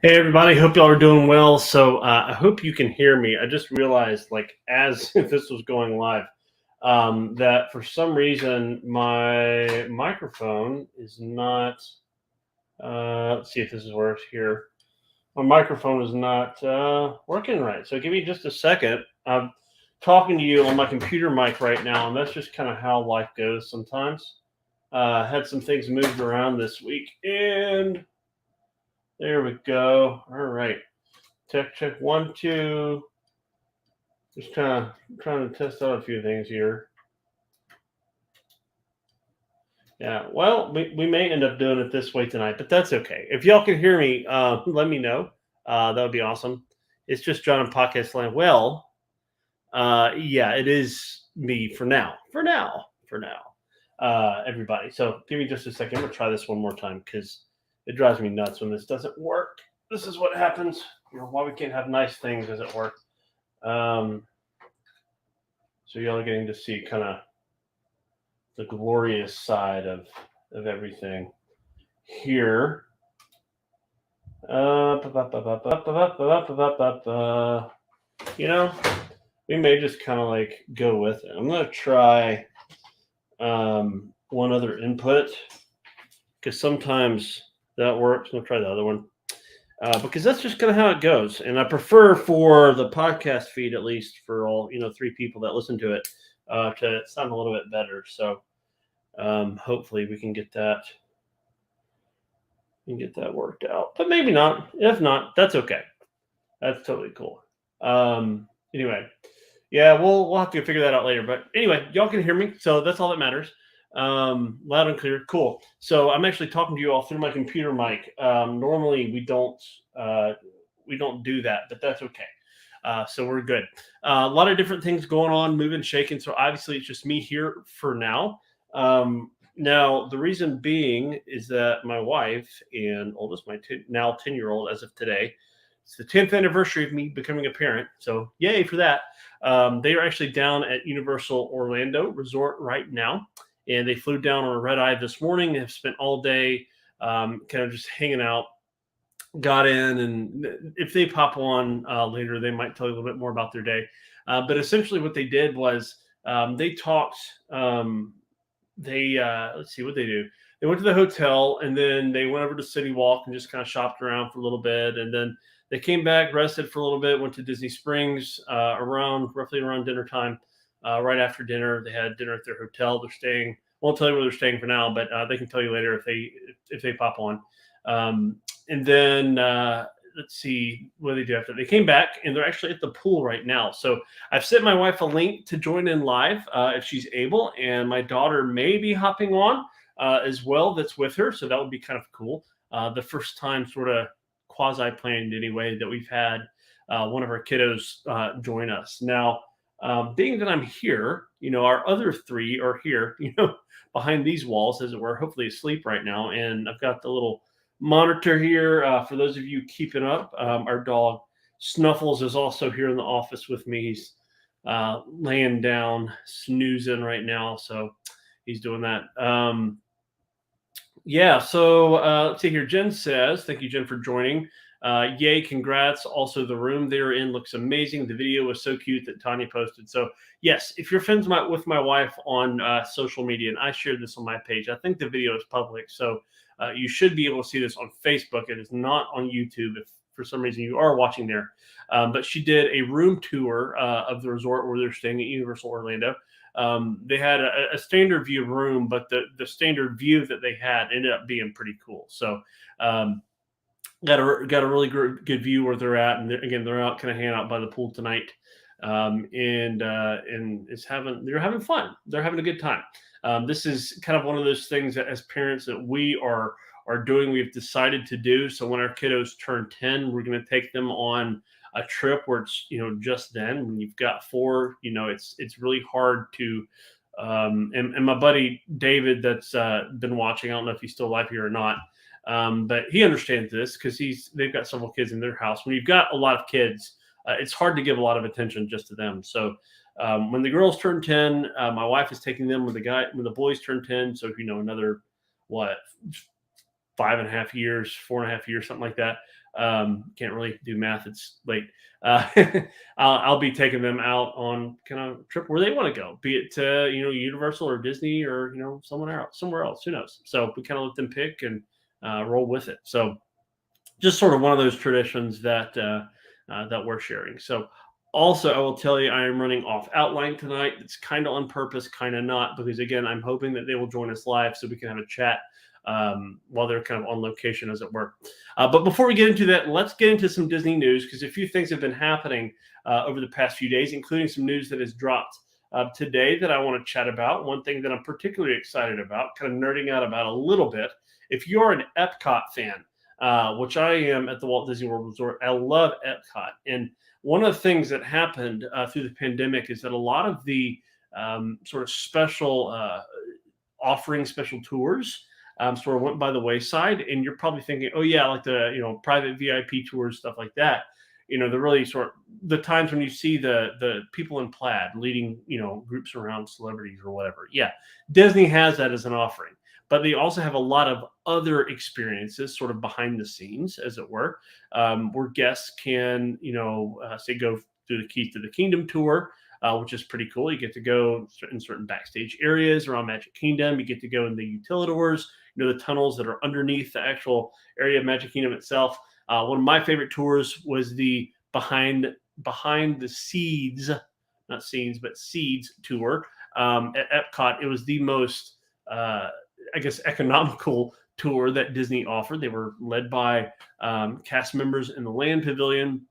Hey everybody, hope y'all are doing well. So I hope you can hear me. I just realized, like, as if this was going live, that for some reason my microphone is not. Let's see if this is works here. My microphone is not working right. So give me just a second. I'm talking to you on my computer mic right now, and that's just kind of how life goes sometimes. Had some things moved around this week, and there we go. All right. Check, check, 1, 2. Just trying to test out a few things here. Yeah, well, we may end up doing it this way tonight, but that's okay. If y'all can hear me, let me know. That would be awesome. It's just John in Podcast Land. Well, yeah, it is me for now. Everybody. So give me just a second. I'm gonna try this one more time because it drives me nuts when this doesn't work. This is what happens. Why we can't have nice things as it work. Um, so y'all are getting to see kind of the glorious side of everything here. You know, we may just kind of like go with it. I'm gonna try one other input because sometimes that works. I'm gonna try the other one because that's just kind of how it goes. And I prefer for the podcast feed, at least for all 3 people that listen to it, to sound a little bit better. So hopefully we can get that worked out. But maybe not. If not, that's okay. That's totally cool. Anyway, yeah, we'll have to figure that out later. But anyway, y'all can hear me, so that's all that matters. Loud and clear. Cool. So I'm actually talking to you all through my computer mic. Normally we don't do that, but that's okay. So we're good. A lot of different things going on, moving, shaking. So obviously it's just me here for now. Now, the reason being is that my wife and oldest, now 10-year-old as of today, it's the 10th anniversary of me becoming a parent. So, yay for that. They are actually down at Universal Orlando Resort right now. And they flew down on a red eye this morning. Have spent all day kind of just hanging out. Got in, and if they pop on later, they might tell you a little bit more about their day. But essentially, what they did was they talked. Let's see what they do. They went to the hotel and then they went over to City Walk and just kind of shopped around for a little bit, and then they came back, rested for a little bit, went to Disney Springs roughly around dinner time. Right after dinner, they had dinner at their hotel. They're staying. Won't tell you where they're staying for now, but they can tell you later if they pop on. And then let's see what they do after they came back, and they're actually at the pool right now. So I've sent my wife a link to join in live if she's able, and my daughter may be hopping on as well. That's with her, so that would be kind of cool. The first time, sort of quasi planned anyway, that we've had one of our kiddos join us. Now, being that I'm here, our other 3 are here, behind these walls, as it were, hopefully asleep right now, and I've got the little monitor here for those of you keeping up. Our dog Snuffles is also here in the office with me. He's laying down, snoozing right now, so he's doing that. Yeah, so let's see here. Jen says, thank you, Jen, for joining. Yay, congrats. Also, the room they're in looks amazing. The video was so cute that Tanya posted. So, yes, if you're friends with my wife on social media, and I shared this on my page, I think the video is public. So, you should be able to see this on Facebook. It is not on YouTube if for some reason you are watching there. But she did a room tour of the resort where they're staying at Universal Orlando. They had a standard view room, but the standard view that they had ended up being pretty cool. So got a really good view where they're at, and they're out kind of hanging out by the pool tonight, and they're having fun. They're having a good time. This is kind of one of those things that as parents that we are doing. We've decided to do. So when our kiddos turn 10, we're going to take them on a trip where it's just then when you've got 4, it's really hard to and my buddy David that's been watching, I don't know if he's still alive here or not, but he understands this because they've got several kids in their house. When you've got a lot of kids, it's hard to give a lot of attention just to them. So when the girls turn 10, my wife is taking them when the boys turn 10. So another what 5.5 years, 4.5 years, something like that. Can't really do math. It's late. Uh, I'll be taking them out on kind of trip where they want to go, be it to Universal or Disney or somewhere else. Who knows? So we kind of let them pick and roll with it. So just sort of one of those traditions that we're sharing. So also, I will tell you, I am running off outline tonight. It's kind of on purpose, kind of not, because again, I'm hoping that they will join us live so we can have a chat while they're kind of on location, as it were. But before we get into that, let's get into some Disney news, because a few things have been happening over the past few days, including some news that has dropped today that I want to chat about. One thing that I'm particularly excited about, kind of nerding out about a little bit. If you're an Epcot fan, which I am at the Walt Disney World Resort, I love Epcot. And one of the things that happened through the pandemic is that a lot of the sort of special special tours sort of went by the wayside. And you're probably thinking, oh yeah, like the private VIP tours, stuff like that. The really the times when you see the people in plaid leading groups around celebrities or whatever. Yeah, Disney has that as an offering. But they also have a lot of other experiences sort of behind the scenes, as it were, where guests can, say, go through the Keys to the Kingdom tour, which is pretty cool. You get to go in certain backstage areas around Magic Kingdom. You get to go in the utilidors, the tunnels that are underneath the actual area of Magic Kingdom itself. One of my favorite tours was the behind the seeds, not scenes, but seeds tour at Epcot. It was the most economical tour that Disney offered. They were led by cast members in the Land Pavilion,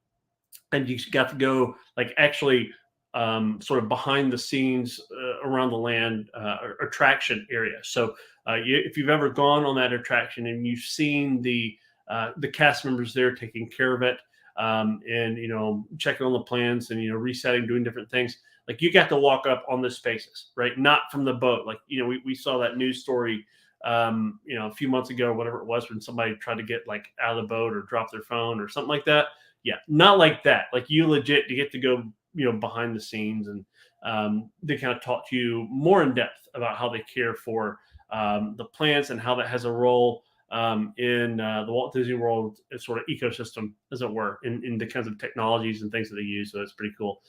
and you got to go actually sort of behind the scenes around the land attraction area. So if you've ever gone on that attraction and you've seen the cast members there taking care of it, and checking on the plans and resetting, doing different things. Like, you got to walk up on the spaces, right? Not from the boat. Like, we saw that news story, a few months ago, whatever it was, when somebody tried to get out of the boat or drop their phone or something like that. Yeah, not like that. Like, you legit to get to go, behind the scenes, and they kind of talk to you more in depth about how they care for the plants and how that has a role in the Walt Disney World sort of ecosystem, as it were, in the kinds of technologies and things that they use. So it's pretty cool.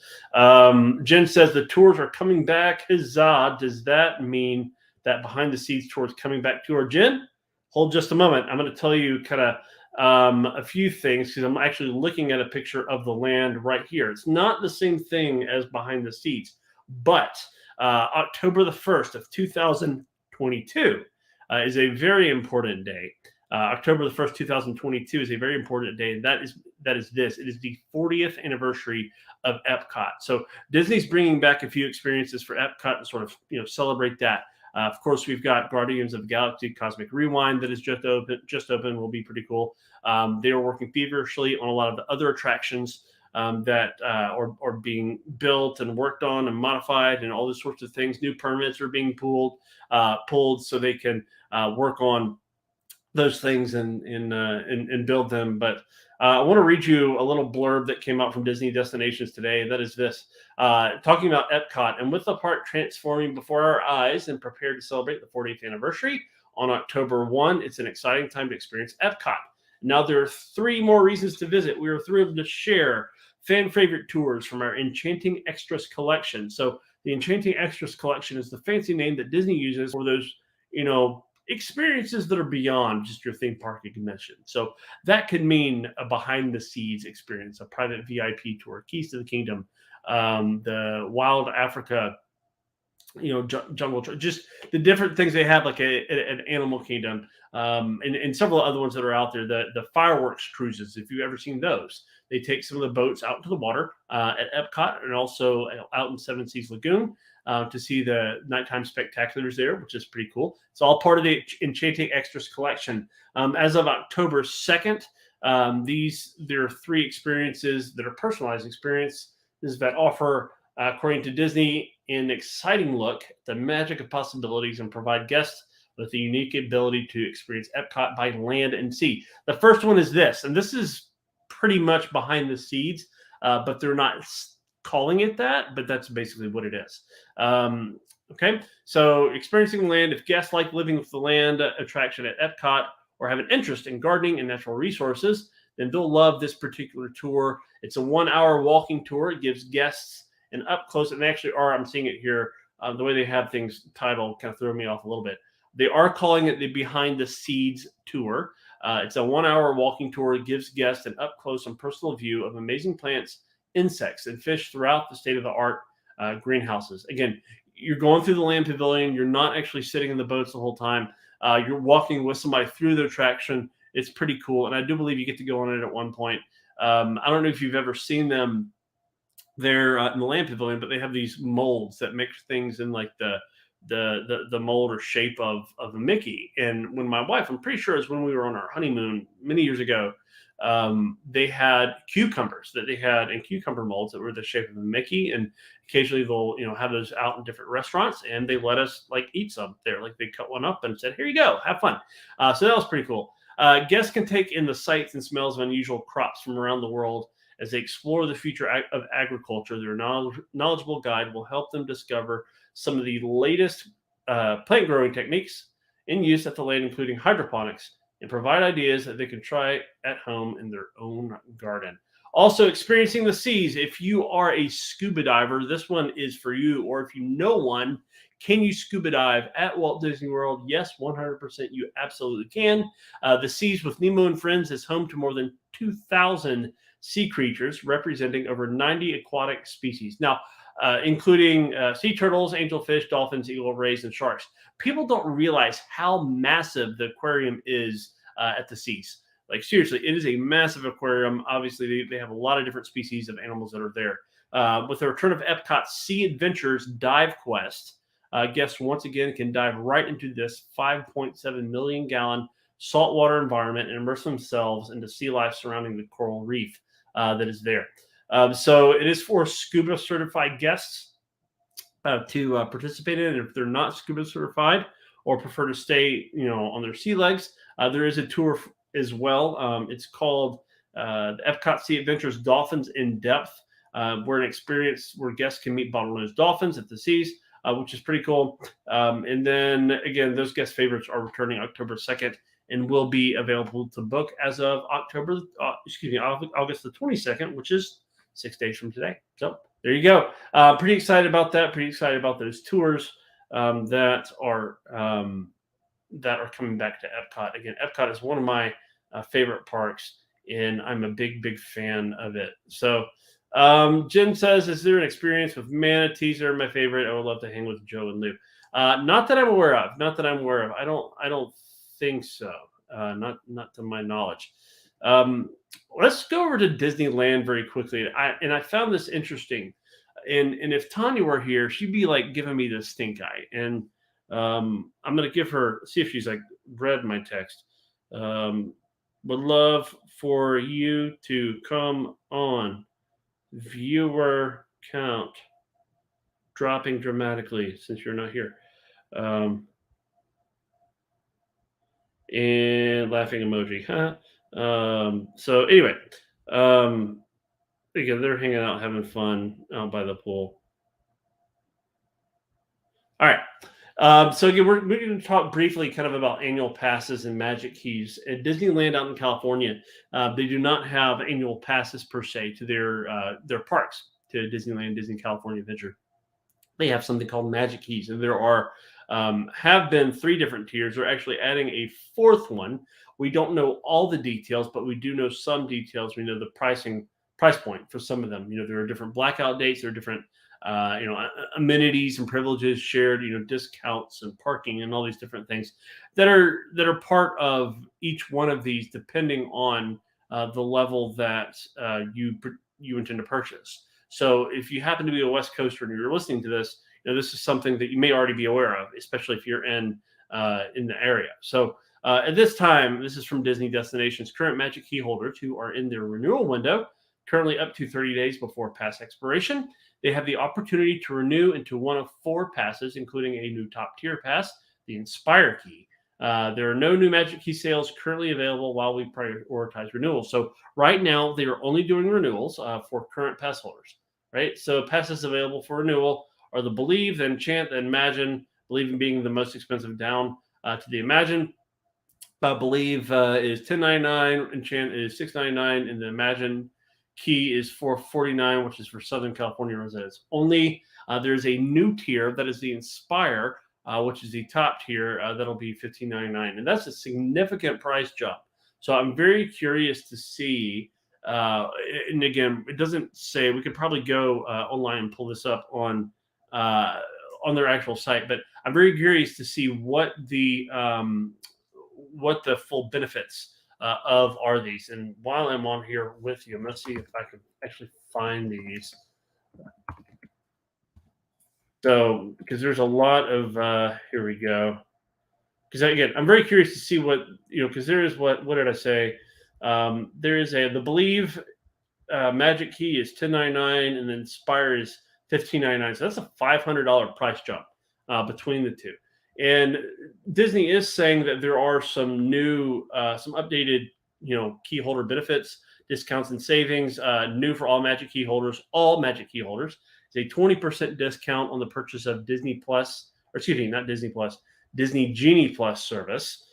Jen says the tours are coming back. Huzzah. Does that mean that behind the scenes tours coming back to our Jen? Hold just a moment. I'm going to tell you kind of a few things, because I'm actually looking at a picture of the land right here. It's not the same thing as behind the seats, but October the 1st of 2022 is a very important day. October the 1st, 2022 is a very important day, and that is this. It is the 40th anniversary of Epcot. So Disney's bringing back a few experiences for Epcot to sort of celebrate that. Of course, we've got Guardians of the Galaxy Cosmic Rewind that is just open, will be pretty cool. They are working feverishly on a lot of the other attractions that are being built and worked on and modified, and all those sorts of things. New permits are being pulled so they can work on those things and build them. But I want to read you a little blurb that came out from Disney Destinations today. That is this, talking about Epcot. And with the park transforming before our eyes and prepared to celebrate the 40th anniversary on October 1, it's an exciting time to experience Epcot. Now there are 3 more reasons to visit. We are thrilled to share fan favorite tours from our Enchanting Extras collection. So the Enchanting Extras collection is the fancy name that Disney uses for those, experiences that are beyond just your theme park admission. So that could mean a behind the scenes experience, a private VIP tour, Keys to the Kingdom, the Wild Africa, jungle, just the different things they have, like an Animal Kingdom, and several other ones that are out there. The fireworks cruises, if you've ever seen those, they take some of the boats out to the water at Epcot, and also out in Seven Seas Lagoon to see the nighttime spectaculars there, which is pretty cool. It's all part of the Enchanting Extras collection. As of October 2nd, there are 3 experiences that are personalized experiences that offer, according to Disney, an exciting look at the magic of possibilities and provide guests with the unique ability to experience Epcot by land and sea. The first one is this, and this is pretty much behind the scenes, but they're not calling it that, but that's basically what it is. Okay, so experiencing land. If guests like living with the land attraction at Epcot, or have an interest in gardening and natural resources, then they'll love this particular tour. It's a 1 hour walking tour. It gives guests an up close, and they actually are, I'm seeing it here, the way they have things titled kind of threw me off a little bit. They are calling it the Behind the Seeds Tour. It's a 1 hour walking tour. It gives guests an up close and personal view of amazing plants, insects, and fish throughout the state of the art greenhouses. Again, you're going through the land pavilion. You're not actually sitting in the boats the whole time. You're walking with somebody through the attraction. It's pretty cool. And I do believe you get to go on it at one point. I don't know if you've ever seen them there in the land pavilion, but they have these molds that mix things in like the mold or shape of a Mickey. And when my wife, I'm pretty sure it's when we were on our honeymoon many years ago, they had cucumbers that they had in cucumber molds that were the shape of a Mickey. And occasionally they'll, have those out in different restaurants, and they let us like eat some there. Like they cut one up and said, here you go, have fun. So that was pretty cool. Guests can take in the sights and smells of unusual crops from around the world as they explore the future of agriculture. Their knowledgeable guide will help them discover some of the latest plant growing techniques in use at the land, including hydroponics, and provide ideas that they can try at home in their own garden. Also, experiencing the seas. If you are a scuba diver, this one is for you. Or if you know one, can you scuba dive at Walt Disney World? Yes, 100% you absolutely can. The Seas with Nemo and Friends is home to more than 2,000 sea creatures representing over 90 aquatic species. Now, including sea turtles, angelfish, dolphins, eagle rays, and sharks. People don't realize how massive the aquarium is at the Seas. Like seriously, it is a massive aquarium. Obviously, they have a lot of different species of animals that are there. With the return of Epcot's Sea Adventures Dive Quest, guests once again can dive right into this 5.7 million gallon saltwater environment and immerse themselves into sea life surrounding the coral reef that is there. So it is for scuba certified guests to participate in. And if they're not scuba certified or prefer to stay, on their sea legs, there is a tour as well. It's called the Epcot Sea Adventures Dolphins in Depth. We're an experience where guests can meet bottlenose dolphins at the seas, which is pretty cool. And then again, those guest favorites are returning October 2nd and will be available to book as of August the 22nd, which is 6 days from today. So there you go. Pretty excited about that. Pretty excited about those tours that are coming back to Epcot. Again, Epcot is one of my favorite parks, and I'm a big fan of it. So Jen says, is there an experience with manatees? They're my favorite. I would love to hang with Joe and Lou. Not that I'm aware of. I don't think so. Not to my knowledge. Let's go over to Disneyland very quickly. I found this interesting. And if Tanya were here, she'd be like giving me the stink eye. And I'm going to give her, see if she's like read my text. Would love for you to come on. Viewer count dropping dramatically since you're not here. And laughing emoji. So anyway, again, they're hanging out, having fun out by the pool. All right. So again, we're going to talk briefly kind of about annual passes and Magic Keys. At Disneyland out in California, they do not have annual passes per se to their parks, to Disneyland, Disney California Adventure. They have something called Magic Keys, and there are have been 3 different tiers. We're actually adding a 4th one. We don't know all the details, but we do know some details. We know the price point for some of them. There are different blackout dates. There are different amenities and privileges shared, discounts and parking and all these different things that are part of each one of these, depending on the level that you intend to purchase. So if you happen to be a West Coaster and you're listening to this, this is something that you may already be aware of, especially if you're in the area. So at this time, this is from Disney Destinations. Current Magic Key holders who are in their renewal window, currently up to 30 days before pass expiration, they have the opportunity to renew into one of 4 passes, including a new top tier pass, the Inspire Key. There are no new Magic Key sales currently available while we prioritize renewals. So right now, they are only doing renewals for current pass holders, right? So passes available for renewal are the Believe, the Enchant, the Imagine, Believe in being the most expensive down to the Imagine. I believe is $10.99. Enchant is $6.99, and the Imagine key is $4.49, which is for Southern California residents only. There's a new tier that is the Inspire, which is the top tier. That'll be $15.99, and that's a significant price jump. So I'm very curious to see. And again, it doesn't say. We could probably go online and pull this up on their actual site, but I'm very curious to see what the full benefits of are these. And while I'm on here with you, I'm going to see if I can actually find these. So, because there's a lot of, here we go. Because again, I'm very curious to see what, because there is what did I say? There is the Believe Magic Key is $10.99, and then Inspire is $15.99. So that's a $500 price jump between the two. And Disney is saying that there are some new, some updated, key holder benefits, discounts, and savings new for all Magic Key holders. All Magic Key holders is a 20% discount on the purchase of Disney Plus, or excuse me, not Disney Plus, Disney Genie Plus service,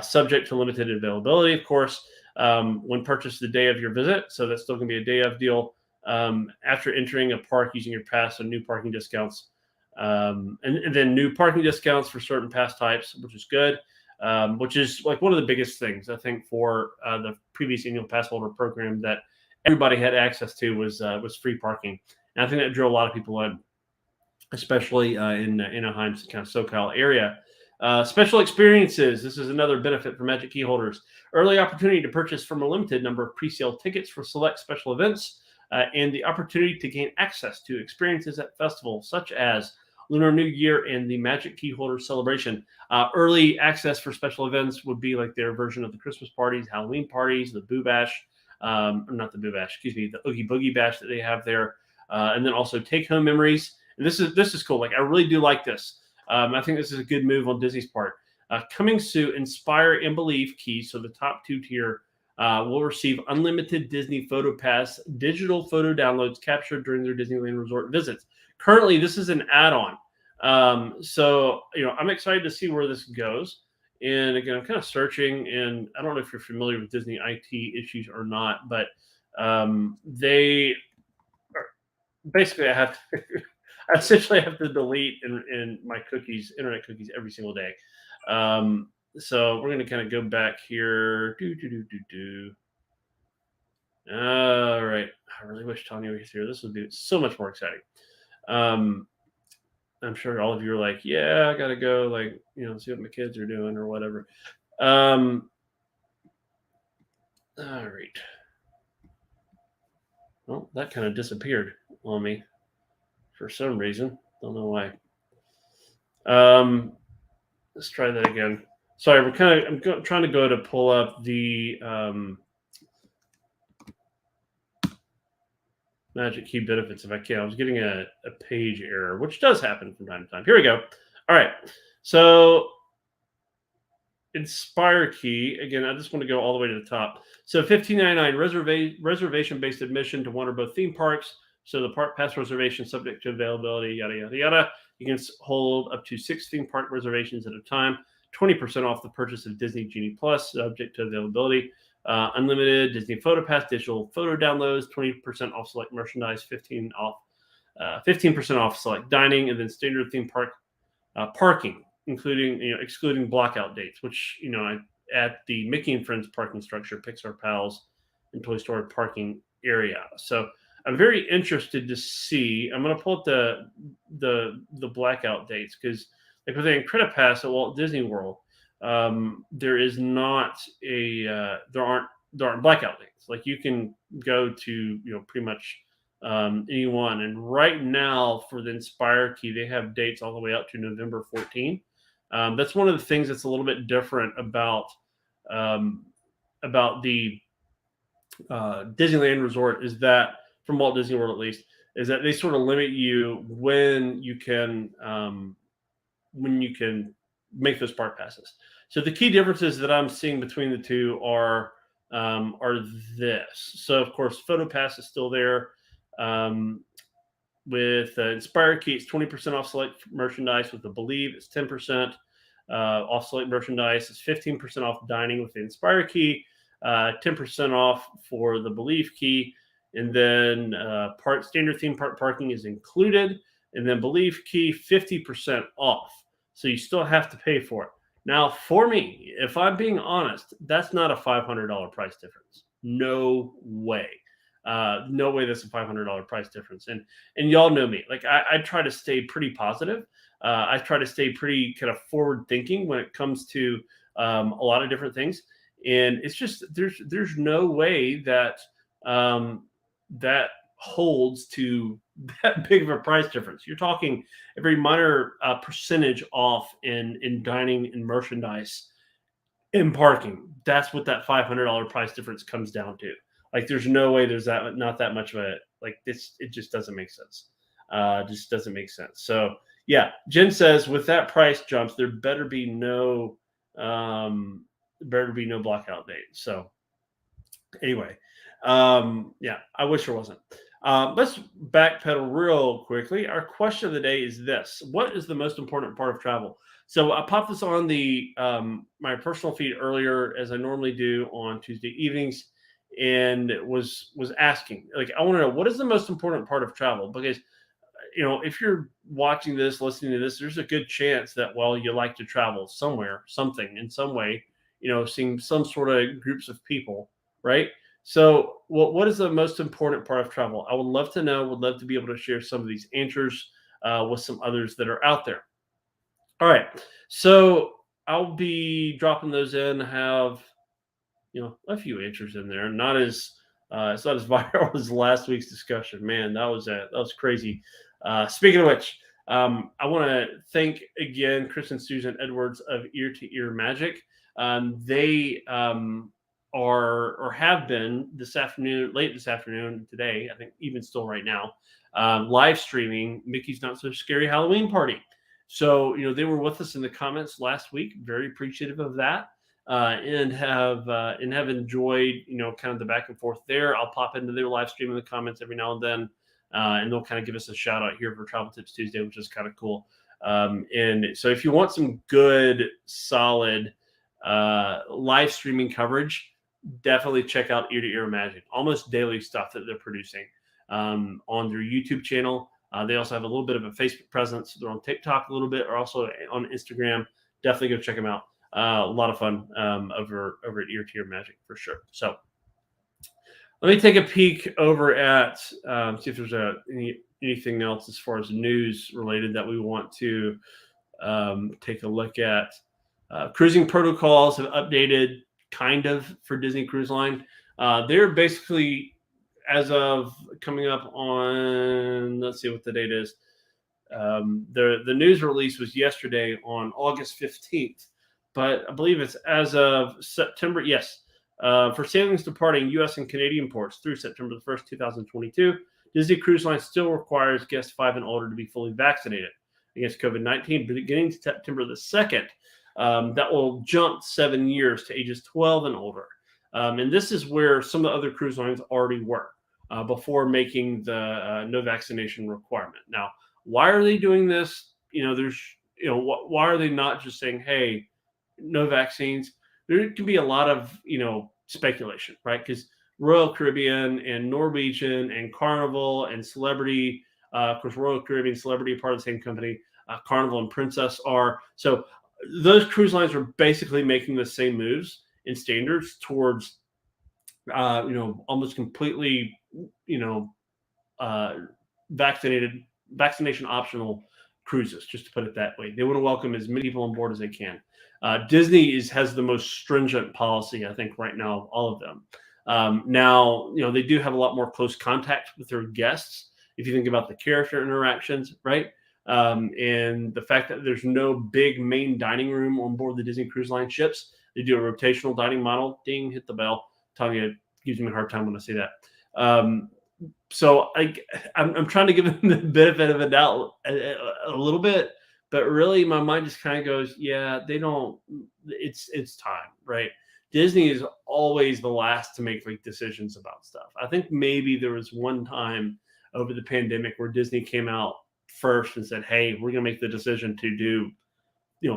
subject to limited availability, of course, when purchased the day of your visit. So that's still going to be a day of deal after entering a park using your pass on new parking discounts. And then new parking discounts for certain pass types, which is good, which is like one of the biggest things I think for the previous annual pass holder program that everybody had access to was free parking. And I think that drew a lot of people in, especially in Anaheim's kind of SoCal area. Special experiences. This is another benefit for Magic Key holders. Early opportunity to purchase from a limited number of pre-sale tickets for select special events, and the opportunity to gain access to experiences at festivals such as Lunar New Year and the Magic Key Holder Celebration. Early access for special events would be like their version of the Christmas parties, Halloween parties, the Boo Bash, not the Boo Bash, excuse me, the Oogie Boogie Bash that they have there, and then also take home memories. And this is cool. Like I really do like this. I think this is a good move on Disney's part. Coming soon, Inspire and Believe keys, so the top two tier, will receive unlimited Disney Photo Pass digital photo downloads captured during their Disneyland Resort visits. Currently, this is an add-on. So, I'm excited to see where this goes. And again, I'm kind of searching, and I don't know if you're familiar with Disney IT issues or not, but they are, basically, I essentially have to delete in my internet cookies every single day. So we're going to kind of go back here. All right. I really wish Tanya was here. This would be so much more exciting. I'm sure all of you are like, yeah, I got to go, see what my kids are doing or whatever. All right. Well, that kind of disappeared on me for some reason. Don't know why. Let's try that again. Sorry, I'm trying to go to pull up the Magic Key benefits if I can. I was getting a page error, which does happen from time to time. Here we go. All right. So Inspire Key, again, I just want to go all the way to the top. So $15.99 reservation-based admission to one or both theme parks. So the park pass reservation subject to availability, yada, yada, yada. You can hold up to 6 theme park reservations at a time. 20% off the purchase of Disney Genie Plus, subject to availability. Unlimited Disney Photo Pass digital photo downloads, 20% off select merchandise, 15% off select dining, and then standard theme park parking, including excluding blockout dates, which at the Mickey and Friends parking structure, Pixar Pals, and Toy Story parking area. So I'm very interested to see. I'm going to pull up the blackout dates because, like with the Incredipass at Walt Disney World, there is not there aren't blackout dates. Like you can go to pretty much anyone, and right now for the Inspire Key, they have dates all the way up to November 14. That's one of the things that's a little bit different about the Disneyland Resort is that, from Walt Disney World at least, is that they sort of limit you when you can make those park passes. So the key differences that I'm seeing between the two are this. So of course, Photo Pass is still there. With Inspire Key, it's 20% off select merchandise. With the Believe, it's 10%. off select merchandise. It's 15% off dining with the Inspire key, 10% off for the Believe key, and then standard theme park parking is included, and then Believe key 50% off. So you still have to pay for it. Now, for me, if I'm being honest, that's not a $500 price difference. No way. No way that's a $500 price difference. And y'all know me. Like I try to stay pretty positive. I try to stay pretty kind of forward thinking when it comes to a lot of different things. And it's just there's no way that that holds to that big of a price difference. You're talking a very minor percentage off in dining and merchandise in parking. That's what that $500 price difference comes down to. Like, there's no way there's not that much of a like this. It just doesn't make sense. Just doesn't make sense. So yeah, Jen says with that price jumps, there better be no blackout date. So anyway, yeah, I wish there wasn't. Let's backpedal real quickly. Our question of the day is this: what is the most important part of travel? So I popped this on the my personal feed earlier, as I normally do on Tuesday evenings, and was asking, like, I want to know what is the most important part of travel, because if you're watching this, listening to this, there's a good chance that, well, you like to travel somewhere, something in some way, seeing some sort of groups of people, right? So what is the most important part of travel? I would love to know, would love to be able to share some of these answers with some others that are out there. All right. So I'll be dropping those in, have, a few answers in there. Not as, it's not as viral as last week's discussion, man. That was crazy. Speaking of which, I want to thank again Chris and Susan Edwards of Ear to Ear Magic. They are, or have been late this afternoon, today, I think even still right now, live streaming Mickey's Not So Scary Halloween Party. So, they were with us in the comments last week. Very appreciative of that. And have enjoyed, kind of the back and forth there. I'll pop into their live stream in the comments every now and then. And they'll kind of give us a shout out here for Travel Tips Tuesday, which is kind of cool. And so if you want some good, solid live streaming coverage, definitely check out Ear to Ear Magic. Almost daily stuff that they're producing on their YouTube channel. They also have a little bit of a Facebook presence. They're on TikTok a little bit, or also on Instagram. Definitely go check them out. A lot of fun over at Ear to Ear Magic for sure. So let me take a peek over at see if there's anything else as far as news related that we want to take a look at. Cruising protocols have updated kind of for Disney Cruise Line. They're basically, as of coming up on, let's see what the date is. The news release was yesterday on August 15th, but I believe it's as of September. Yes. For sailings departing U.S. and Canadian ports through September the 1st, 2022, Disney Cruise Line still requires guests 5 and older to be fully vaccinated against COVID-19. Beginning September the 2nd, that will jump 7 years to ages 12 and older. And this is where some of the other cruise lines already were before making the no vaccination requirement. Now, why are they doing this? Why are they not just saying, hey, no vaccines? There can be a lot of, speculation, right? Because Royal Caribbean and Norwegian and Carnival and Celebrity, of course, Royal Caribbean, Celebrity are part of the same company. Carnival and Princess are. So those cruise lines are basically making the same moves and standards towards, almost completely, vaccination optional cruises, just to put it that way. They want to welcome as many people on board as they can. Disney has the most stringent policy, I think, right now of all of them. Now, they do have a lot more close contact with their guests. If you think about the character interactions, right? And the fact that there's no big main dining room on board the Disney Cruise Line ships. They do a rotational dining model. Ding, hit the bell. Tanya gives me a hard time when I say that. So I'm trying to give them the benefit of a doubt a little bit, but really my mind just kind of goes, yeah, they don't. It's time, right? Disney is always the last to make decisions about stuff. I think maybe there was one time over the pandemic where Disney came out first and said, hey, we're going to make the decision to do,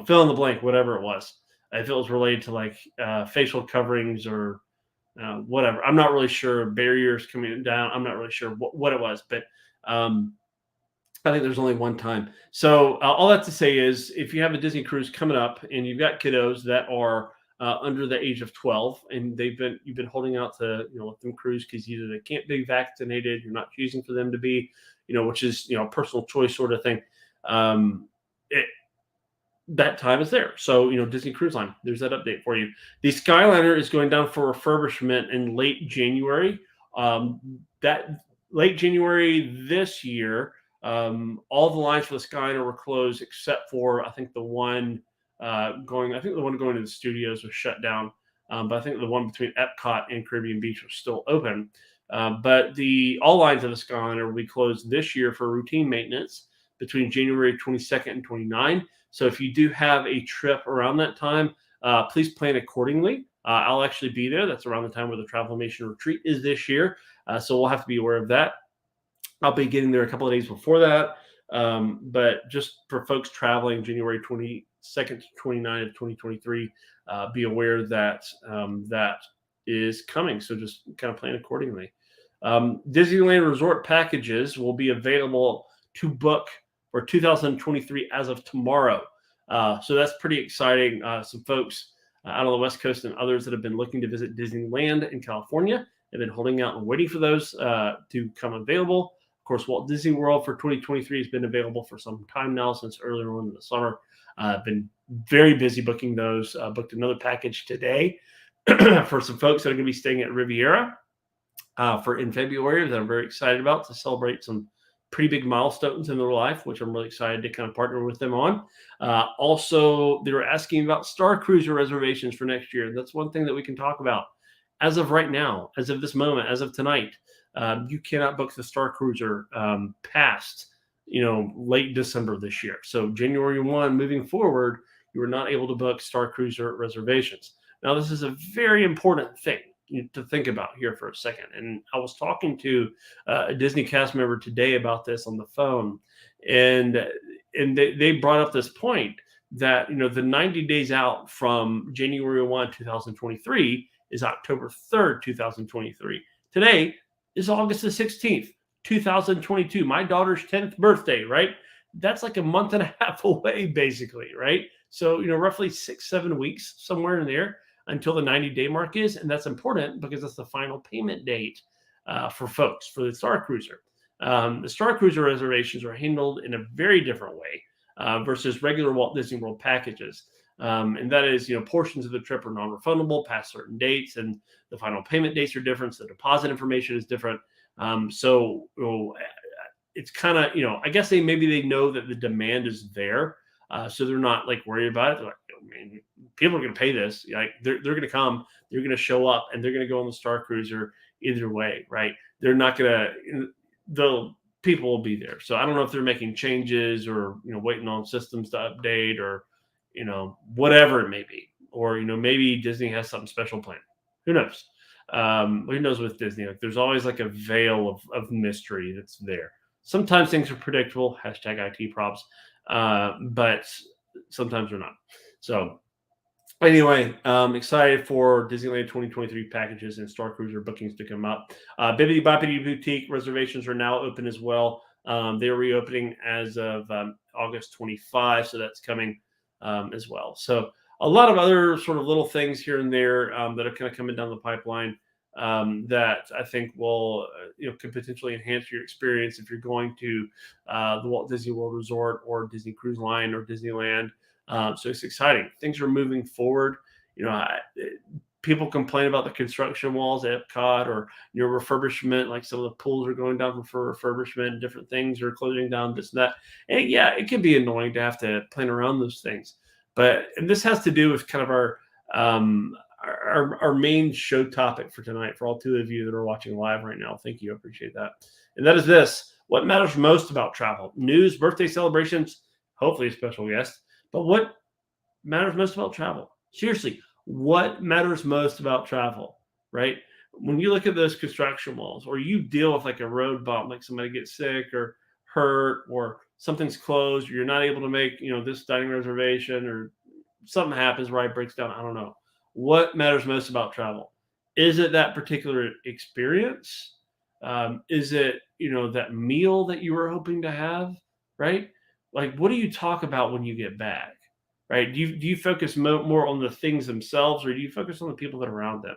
fill in the blank, whatever it was. If it was related to like facial coverings or whatever, I'm not really sure. Barriers coming down, I'm not really sure what it was, but I think there's only one time. So all that to say is, if you have a Disney cruise coming up and you've got kiddos that are under the age of 12 and you've been holding out to let them cruise because either they can't be vaccinated, you're not choosing for them to be, which is a personal choice sort of thing. It, that time is there. So, Disney Cruise Line, there's that update for you. The Skyliner is going down for refurbishment in late January. That late January this year, all the lines for the Skyliner were closed except for, I think the one going to the studios was shut down. But I think the one between Epcot and Caribbean Beach was still open. But all lines of the Skyliner will be closed this year for routine maintenance between January 22nd and 29. So if you do have a trip around that time, please plan accordingly. I'll actually be there. That's around the time where the Travelmation retreat is this year. So we'll have to be aware of that. I'll be getting there a couple of days before that. But just for folks traveling January 22nd to 29th of 2023, be aware that that is coming. So just kind of plan accordingly. Disneyland Resort packages will be available to book for 2023 as of tomorrow. So that's pretty exciting. Some folks out on the West Coast and others that have been looking to visit Disneyland in California have been holding out and waiting for those to come available. Of course, Walt Disney World for 2023 has been available for some time now, since earlier on in the summer. I've been very busy booking those. Booked another package today for some folks that are going to be staying at Riviera in February, that I'm very excited about, to celebrate some pretty big milestones in their life, which I'm really excited to kind of partner with them on. Also, they were asking about Star Cruiser reservations for next year. That's one thing that we can talk about. As of right now, as of this moment, as of tonight, you cannot book the Star Cruiser past late December this year. So January 1 moving forward, you are not able to book Star Cruiser reservations. Now, this is a very important thing to think about here for a second. And I was talking to a Disney cast member today about this on the phone, and they brought up this point that the 90 days out from January 1, 2023 is October 3rd, 2023. Today is August the 16th, 2022. My daughter's 10th birthday, right? That's like a month and a half away, basically, right? So, roughly 6-7 weeks, somewhere in there, until the 90-day mark is. And that's important because that's the final payment date for folks for the Star Cruiser. The Star Cruiser reservations are handled in a very different way versus regular Walt Disney World packages. And that is, portions of the trip are non-refundable past certain dates, and the final payment dates are different. So the deposit information is different. So it's kind of, I guess maybe they know that the demand is there. So they're not like worried about it. They're like, man, people are going to pay this. Like they're going to come, they're going to show up, and they're going to go on the Star Cruiser either way, right? They're not going to, people will be there. So I don't know if they're making changes or, waiting on systems to update or, whatever it may be. Or, maybe Disney has something special planned. Who knows? Who knows with Disney? Like there's always like a veil of mystery that's there. Sometimes things are predictable, #IT props, but sometimes they're not. So anyway, excited for Disneyland 2023 packages and Star Cruiser bookings to come up. Bibbidi Bobbidi Boutique reservations are now open as well. They're reopening as of August 25, so that's coming as well. So a lot of other sort of little things here and there that are kind of coming down the pipeline that I think will, could potentially enhance your experience if you're going to the Walt Disney World Resort or Disney Cruise Line or Disneyland. So it's exciting. Things are moving forward. People complain about the construction walls at Epcot or refurbishment, like some of the pools are going down for refurbishment, different things are closing down, this and that. And yeah, it can be annoying to have to plan around those things. And this has to do with kind of our main show topic for tonight, for all two of you that are watching live right now. Thank you. I appreciate that. And that is this: what matters most about travel? News, birthday celebrations, hopefully a special guest. But what matters most about travel? Seriously, what matters most about travel, right? When you look at those construction walls, or you deal with like a road bump, like somebody gets sick or hurt or something's closed, or you're not able to make, this dining reservation, or something happens, right? Breaks down. I don't know. What matters most about travel? Is it that particular experience? Is it, that meal that you were hoping to have, right? Like, what do you talk about when you get back, right? Do you focus more on the things themselves, or do you focus on the people that are around them?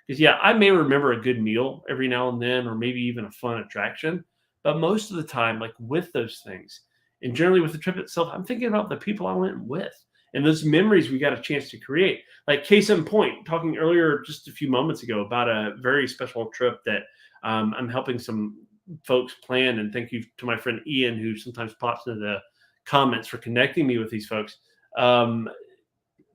Because, yeah, I may remember a good meal every now and then, or maybe even a fun attraction, but most of the time, like with those things, and generally with the trip itself, I'm thinking about the people I went with and those memories we got a chance to create. Like, case in point, talking earlier just a few moments ago about a very special trip that I'm helping some folks plan. And thank you to my friend Ian, who sometimes pops into the comments, for connecting me with these folks. Um,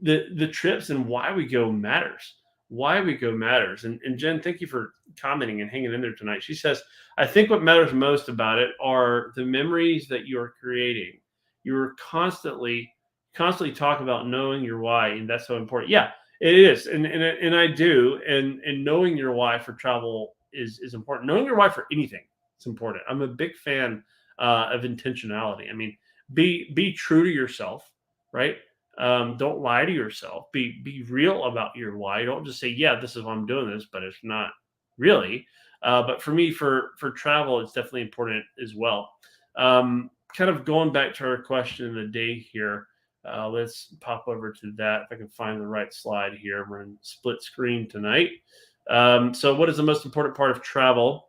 the trips and why we go matters. Why we go matters. And Jen, thank you for commenting and hanging in there tonight. She says, I think what matters most about it are the memories that you're creating. You're constantly talk about knowing your why, and that's so important. Yeah, it is. And I do. And knowing your why for travel is important. Knowing your why for anything is important. I'm a big fan of intentionality. I mean, be true to yourself, right? Don't lie to yourself. Be real about your why. Don't just say, "Yeah, this is why I'm doing this," but it's not really. But for me, for travel, it's definitely important as well. Kind of going back to our question of the day here. Let's pop over to that. If I can find the right slide here, we're in split screen tonight. So, what is the most important part of travel?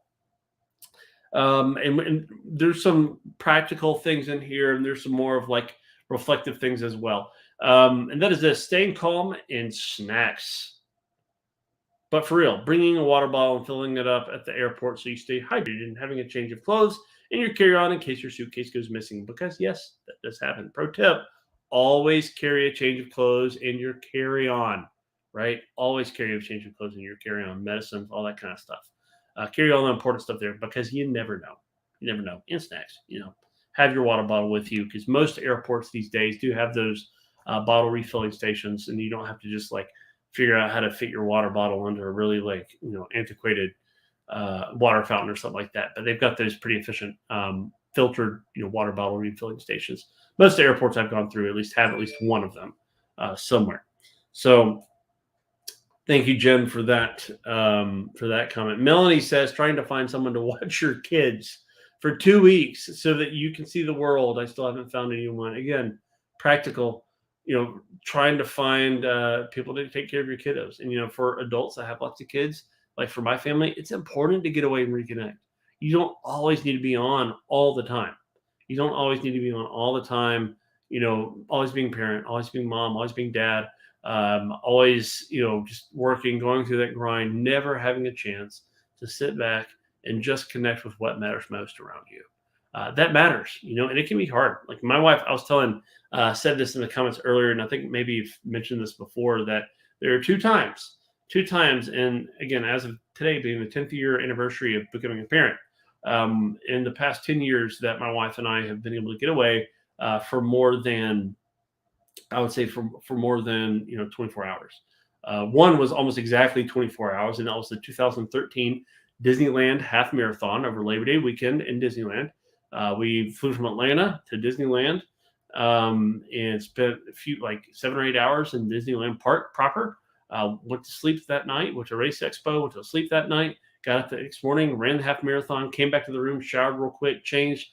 And there's some practical things in here, and there's some more of like reflective things as well. And that is this: staying calm and snacks. But for real, bringing a water bottle and filling it up at the airport so you stay hydrated, and having a change of clothes in your carry on in case your suitcase goes missing. Because, yes, that does happen. Pro tip: always carry a change of clothes in your carry on, right? Always carry a change of clothes in your carry on, medicines, all that kind of stuff. Carry all the important stuff there, because you never know. You never know. And snacks, have your water bottle with you, because most airports these days do have those bottle refilling stations, and you don't have to just like figure out how to fit your water bottle under a really like antiquated water fountain or something like that. But they've got those pretty efficient filtered water bottle refilling stations. Most airports I've gone through at least have at least one of them somewhere. So thank you, Jen, for that comment. Melanie says, trying to find someone to watch your kids for 2 weeks so that you can see the world. I still haven't found anyone. Again, practical. Trying to find people to take care of your kiddos. And for adults that have lots of kids, like for my family, it's important to get away and reconnect. You don't always need to be on all the time. You don't always need to be on all the time. Always being parent, always being mom, always being dad. Always, just working, going through that grind, never having a chance to sit back and just connect with what matters most around you. That matters, and it can be hard. Like my wife, I was telling, said this in the comments earlier, and I think maybe you've mentioned this before, that there are two times, and again, as of today being the 10th year anniversary of becoming a parent, in the past 10 years that my wife and I have been able to get away for more than, I would say for more than 24 hours. One was almost exactly 24 hours, and that was the 2013 Disneyland half marathon over Labor Day weekend in Disneyland. We flew from Atlanta to Disneyland and spent a few, like 7 or 8 hours in Disneyland Park proper. Went to sleep that night, went to Race Expo, went to sleep that night, got up the next morning, ran the half marathon, came back to the room, showered real quick, changed,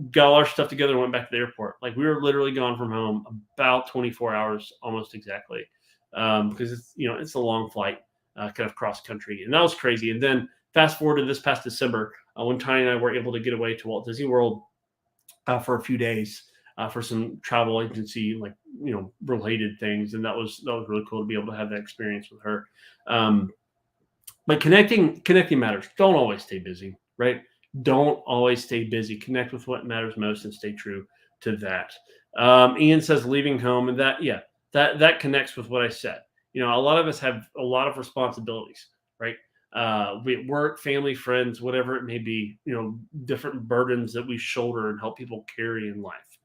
got all our stuff together, and went back to the airport. Like we were literally gone from home about 24 hours, almost exactly, because it's a long flight, kind of cross country, and that was crazy. And then fast forward to this past December, when Tiny and I were able to get away to Walt Disney World for a few days for some travel agency related things, and that was really cool to be able to have that experience with her. But connecting matters. Don't always stay busy, right? Don't always stay busy. Connect with what matters most and stay true to that. Ian says leaving home, and that connects with what I said. A lot of us have a lot of responsibilities, right? We work, family, friends, whatever it may be, different burdens that we shoulder and help people carry in life,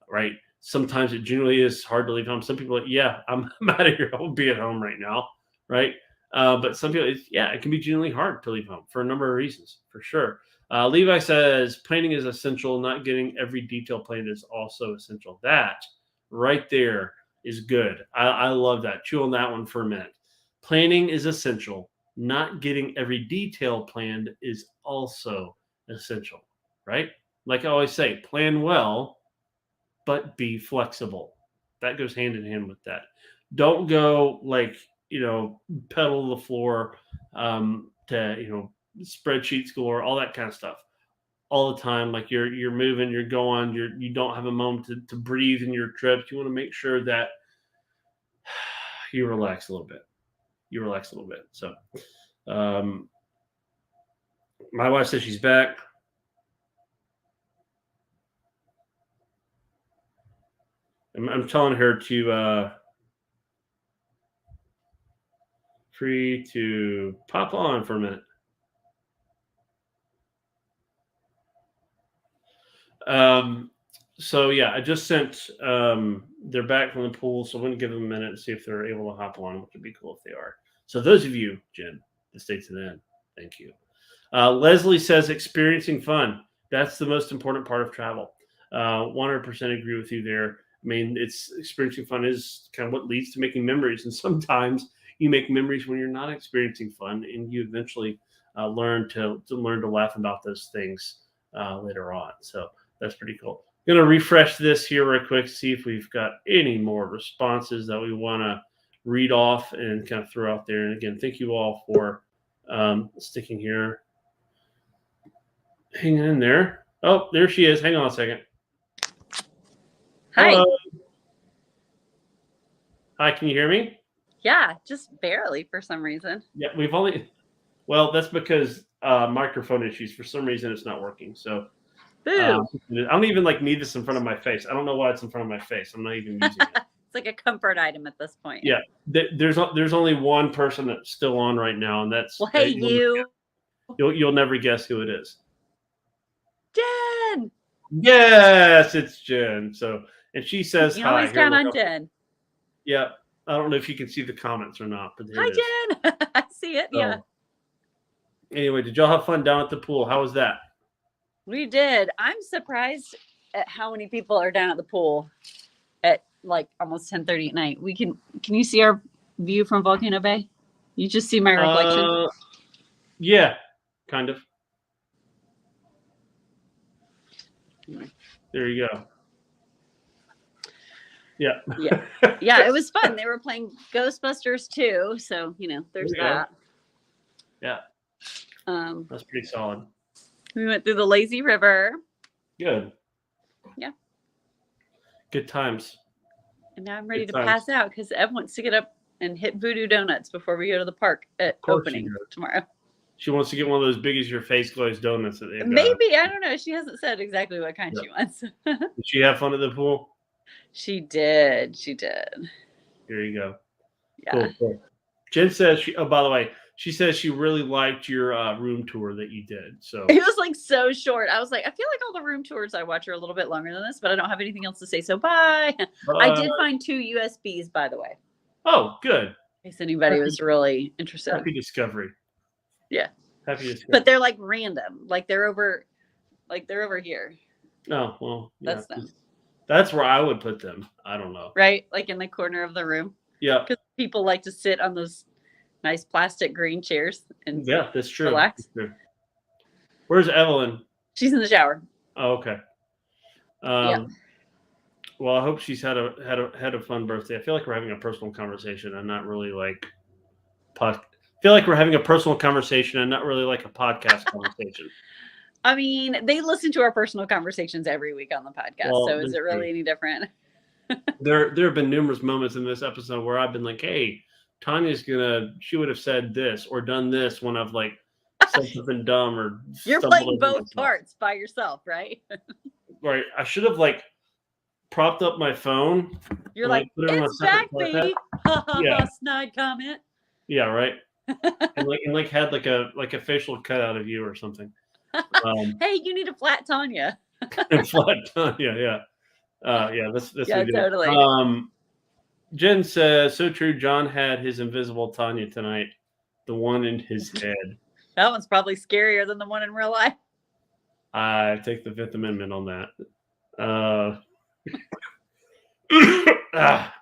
right? Sometimes it genuinely is hard to leave home. Some people are like, yeah, I'm out of here. I'll be at home right now, right? But some people, it can be genuinely hard to leave home for a number of reasons, for sure. Levi says planning is essential. Not getting every detail planned is also essential. That right there is good. I love that. Chew on that one for a minute. Planning is essential. Not getting every detail planned is also essential, right? Like I always say, plan well, but be flexible. That goes hand in hand with that. Don't go like, pedal to the floor, to, spreadsheets galore, all that kind of stuff all the time. Like you're moving, you're going, you don't have a moment to breathe in your trips. You want to make sure that you relax a little bit. So, um, my wife says she's back. I'm telling her to free to pop on for a minute. So yeah, I just sent. They're back from the pool, so I'm going to give them a minute and see if they're able to hop on, which would be cool if they are. So those of you, Jen, that stay to the end, thank you. Leslie says experiencing fun. That's the most important part of travel. 100% agree with you there. I mean, it's experiencing fun is kind of what leads to making memories, and sometimes you make memories when you're not experiencing fun, and you eventually learn to laugh about those things later on. So that's pretty cool. I'm going to refresh this here real quick, see if we've got any more responses that we want to read off and kind of throw out there. And again, thank you all for sticking here. Hang in there. Oh, there she is. Hang on a second. Hi. Hello. Hi, can you hear me? Yeah, just barely for some reason. Yeah, that's because microphone issues. For some reason, it's not working. So I don't even need this in front of my face. I don't know why it's in front of my face. I'm not even using it. It's like a comfort item at this point. Yeah, there's only one person that's still on right now, and that's hey, you. You'll never guess who it is. Jen. Yes, it's Jen. So, and she says you hi. Always count on Jen. Yeah, I don't know if you can see the comments or not, but hi, Jen. I see it. Yeah. Anyway, did y'all have fun down at the pool? How was that? We did. I'm surprised at how many people are down at the pool at almost 10:30 at night. Can you see our view from Volcano Bay? You just see my reflection? Yeah, kind of. There you go. Yeah. Yeah, it was fun. They were playing Ghostbusters too, so there's that. Yeah. That's pretty solid. We went through the lazy river. Good. Yeah. Good times. And now I'm ready to pass out because Ev wants to get up and hit Voodoo Donuts before we go to the park at opening tomorrow. She wants to get one of those big as your face glazed donuts that they've got. Maybe. I don't know. She hasn't said exactly what kind she wants. Did she have fun at the pool? She did. Here you go. Yeah. Cool. Jen says by the way, she says she really liked your room tour that you did. So it was so short. I was like, I feel like all the room tours I watch are a little bit longer than this, but I don't have anything else to say. So bye. I did find 2 USBs, by the way. Oh, good. In case anybody was really interested. Happy discovery. Yeah. Happy discovery. But they're random. They're over here. Oh, well. Yeah. That's them. That's where I would put them. I don't know. Right? In the corner of the room. Yeah. Because people like to sit on those nice plastic green chairs and that's true. Relax. That's true. Where's Evelyn? She's in the shower. Oh, okay. Well, I hope she's had a fun birthday. I feel like we're having a personal conversation and not really feel like we're having a personal conversation and not really a podcast conversation. I mean, they listen to our personal conversations every week on the podcast. Well, so is it really any different? There have been numerous moments in this episode where I've been like, hey, she would have said this or done this when I've said something dumb or you're playing both parts by yourself, right? Right. I should have propped up my phone. You're like, it's back, baby. Yeah. Snide comment. Yeah, right. and had a facial cutout of you or something. Hey, you need a flat Tanya. Flat Tanya, yeah. That's totally. Jen says, so true. John had his invisible Tanya tonight, the one in his head. That one's probably scarier than the one in real life. I take the Fifth Amendment on that.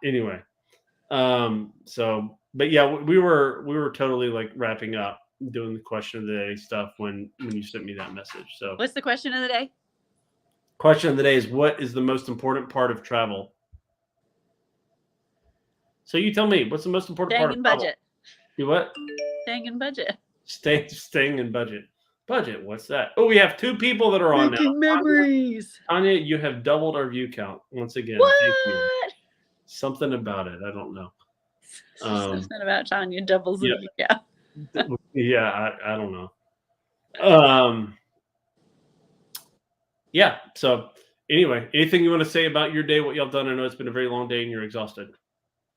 Anyway, so, but yeah, we were totally like wrapping up doing the question of the day stuff when you sent me that message. So, What's the question of the day? question of the day is, what is the most important part of travel? So you tell me, what's the most important Staying part in of travel? budget. You what? Staying in budget. Staying in budget. Budget. What's that? Oh, we have 2 people that are on now. Making memories. Tanya, you have doubled our view count once again. What? Thank you. Something about it. I don't know. Something about Tanya doubles yeah. of you. Yeah. Yeah, I don't know. Yeah. So anyway, anything you want to say about your day, what y'all done? I know it's been a very long day and you're exhausted.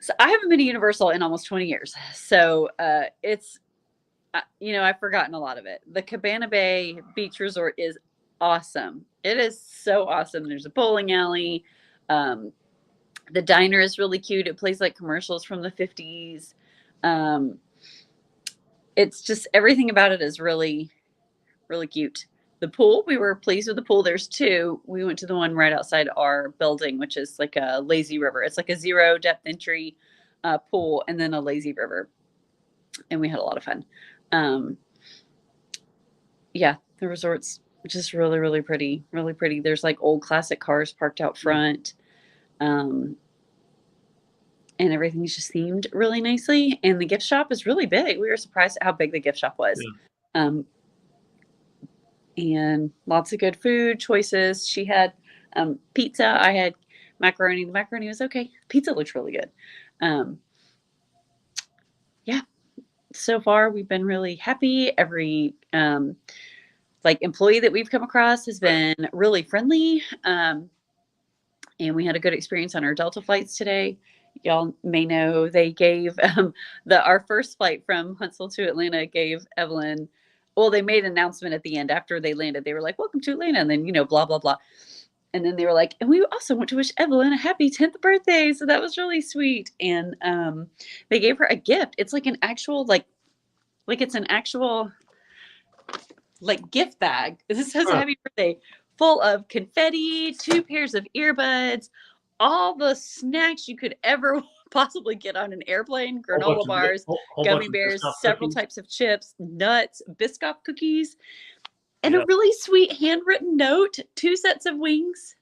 So I haven't been to Universal in almost 20 years. So it's, I've forgotten a lot of it. The Cabana Bay Beach Resort is awesome. It is so awesome. There's a bowling alley. The diner is really cute. It plays like commercials from the 50s. It's just, everything about it is really, really cute. The pool, we were pleased with the pool. There's 2. We went to the one right outside our building, which is like a lazy river. It's like a 0 depth entry pool and then a lazy river. And we had a lot of fun. Yeah, the resort's just really, really pretty, really pretty. There's like old classic cars parked out front. And everything's just themed really nicely. And the gift shop is really big. We were surprised at how big the gift shop was. Yeah. And lots of good food choices. She had pizza. I had macaroni. The macaroni was okay. Pizza looks really good. Yeah. So far, we've been really happy. Every employee that we've come across has been really friendly. And we had a good experience on our Delta flights today. Y'all may know they gave our first flight from Huntsville to Atlanta gave Evelyn. Well, they made an announcement at the end after they landed. They were like, "Welcome to Atlanta," and then blah blah blah. And then they were like, "And we also want to wish Evelyn a happy 10th birthday." So that was really sweet. And they gave her a gift. It's like an actual it's an actual gift bag. This says happy birthday, full of confetti, 2 pairs of earbuds, all the snacks you could ever possibly get on an airplane, granola bars, gummy bears, several types of chips, nuts, Biscoff cookies, and a really sweet handwritten note, 2 sets of wings.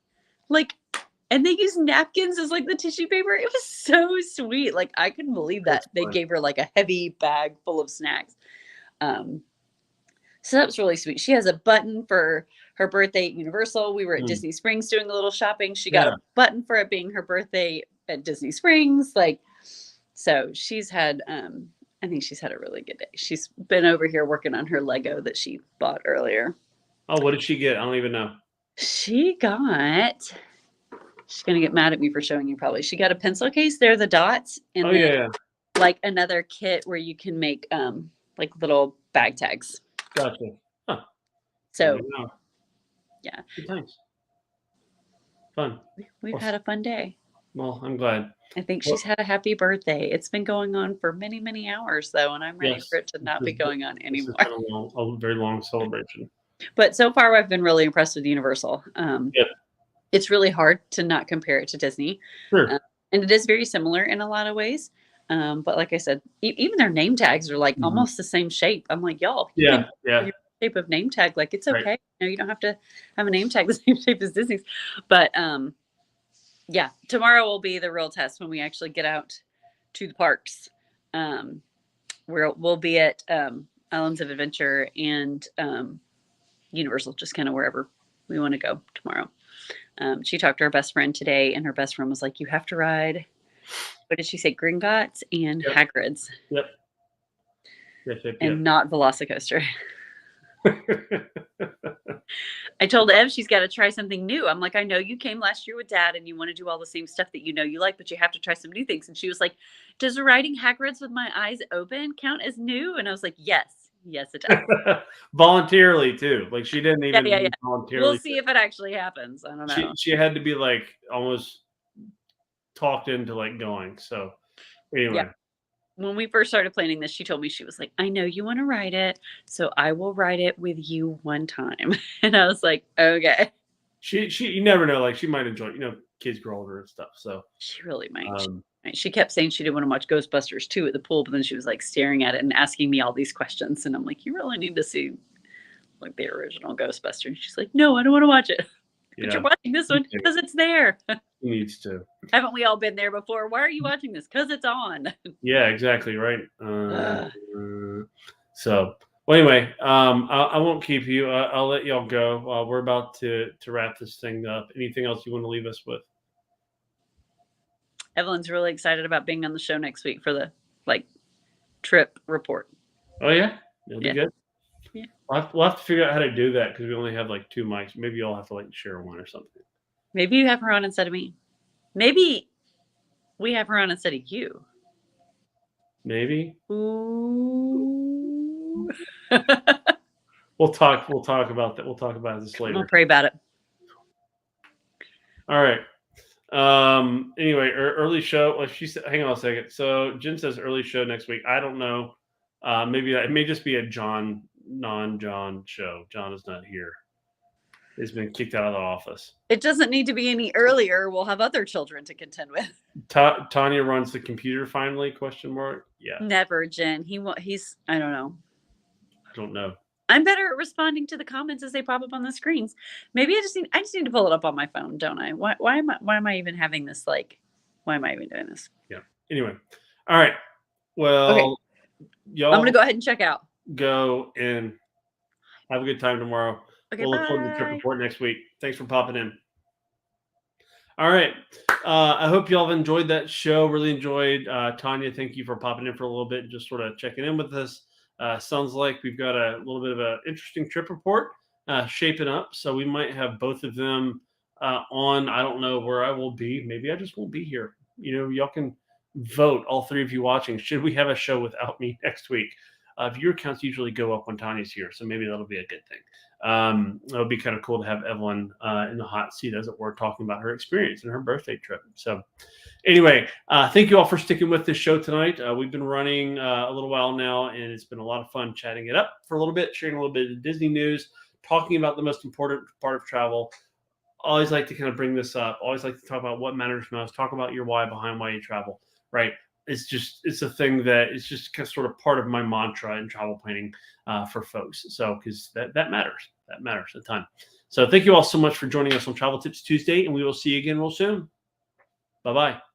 And they used napkins as the tissue paper. It was so sweet. I couldn't believe that. They gave her a heavy bag full of snacks. So that was really sweet. She has a button for her birthday at Universal. We were at Disney Springs doing a little shopping. She got a button for it being her birthday at Disney Springs. So she's had, I think she's had a really good day. She's been over here working on her Lego that she bought earlier. Oh, what did she get? I don't even know. She's going to get mad at me for showing you probably. She got a pencil case. They're the dots. And another kit where you can make little bag tags. Gotcha. Huh. So, yeah. Good times. Fun. We've had a fun day. Well, I'm glad. I think she's had a happy birthday. It's been going on for many, many hours, though, and I'm ready for it to not be going on anymore. It's a very long celebration. But so far, I've been really impressed with Universal. It's really hard to not compare it to Disney. Sure. And it is very similar in a lot of ways. But like I said, even their name tags are almost the same shape. I'm like, y'all, your shape of name tag, it's okay. Right. You don't have to have a name tag the same shape as Disney's. But yeah, tomorrow will be the real test when we actually get out to the parks. We'll be at Islands of Adventure and Universal, just kind of wherever we want to go tomorrow. She talked to her best friend today, and her best friend was like, "You have to ride." What did she say? Gringotts and Hagrid's. Yep. And not Velocicoaster. I told Ev she's got to try something new. I'm like, I know you came last year with Dad and you want to do all the same stuff that you like, but you have to try some new things. And she was like, does riding Hagrid's with my eyes open count as new? And I was like, yes, it does. Voluntarily too. She didn't even voluntarily. We'll see if it actually happens. I don't know. She had to be almost talked into going. So anyway. when we first started planning this, she told me, she was like, I know you want to write it, so I will write it with you one time. And I was like, okay. She you never know. Like she might enjoy it. You know, kids grow older and stuff. So She really might. um, She kept saying she didn't want to watch Ghostbusters 2 at the pool, but then she was like staring at it and asking me all these questions. And I'm like, you really need to see like the original Ghostbusters. And she's like, no, I don't want to watch it. But yeah, you're watching this one because it's there. he needs to. Haven't we all been there before? Why are you watching this? Because it's on. Yeah, exactly right. So, well, anyway, I won't keep you. I'll let y'all go. We're about to wrap this thing up. Anything else you want to leave us with? Evelyn's really excited about being on the show next week for the like trip report. Oh yeah, it'll be good. Yeah. We'll have to figure out how to do that because we only have like 2 mics. Maybe you'll have to like share one or something. Maybe you have her on instead of me. Maybe we have her on instead of you. Maybe. Ooh. We'll talk about that. We'll talk about this later. We'll pray about it. All right. Anyway, early show. Like she said, hang on a second. So Jen says early show next week. I don't know. Maybe it may just be a non-John show. John is not here. He's been kicked out of the office. It doesn't need to be any earlier. We'll have other children to contend with. Tanya runs the computer finally? Question mark. Yeah. Never, Jen. He's. I don't know. I don't know. I'm better at responding to the comments as they pop up on the screens. Maybe I just need to pull it up on my phone, don't I? Why am I even having this? Like, why am I even doing this? Yeah. Anyway. All right. Well, okay. Y'all. I'm gonna go ahead and check out. Go and have a good time tomorrow. Okay, we'll look forward to the trip report next week. Thanks for popping in. All right. I hope y'all have enjoyed that show. Really enjoyed. Tanya, thank you for popping in for a little bit and just sort of checking in with us. Sounds like we've got a little bit of an interesting trip report shaping up. So we might have both of them on. I don't know where I will be. Maybe I just won't be here. You know, y'all can vote, all 3 of you watching. Should we have a show without me next week? Viewer counts usually go up when Tanya's here, so maybe that'll be a good thing. It would be kind of cool to have Evelyn in the hot seat, as it were, talking about her experience and her birthday trip. So anyway, thank you all for sticking with this show tonight. We've been running a little while now, and it's been a lot of fun chatting it up for a little bit, sharing a little bit of Disney news, talking about the most important part of travel. Always like to kind of bring this up. Always like to talk about what matters most, talk about your why behind why you travel, right? It's a thing that is just kind of sort of part of my mantra in travel planning for folks. So, because that matters a ton. So thank you all so much for joining us on Travel Tips Tuesday, and we will see you again real soon. Bye-bye.